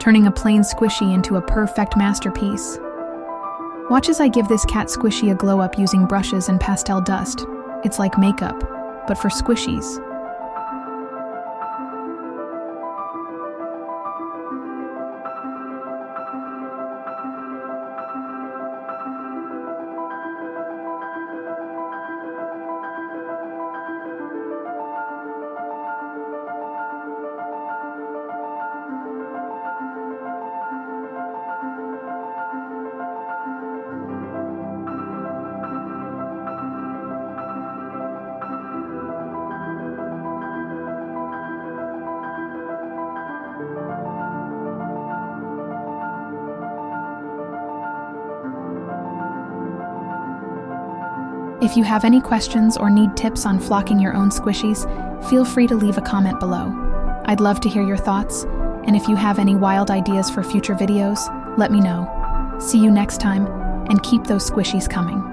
turning a plain squishy into a perfect masterpiece. Watch as I give this cat squishy a glow up using brushes and pastel dust. It's like makeup, but for squishies. If you have any questions or need tips on flocking your own squishies, feel free to leave a comment below. I'd love to hear your thoughts, and if you have any wild ideas for future videos, let me know. See you next time, and keep those squishies coming.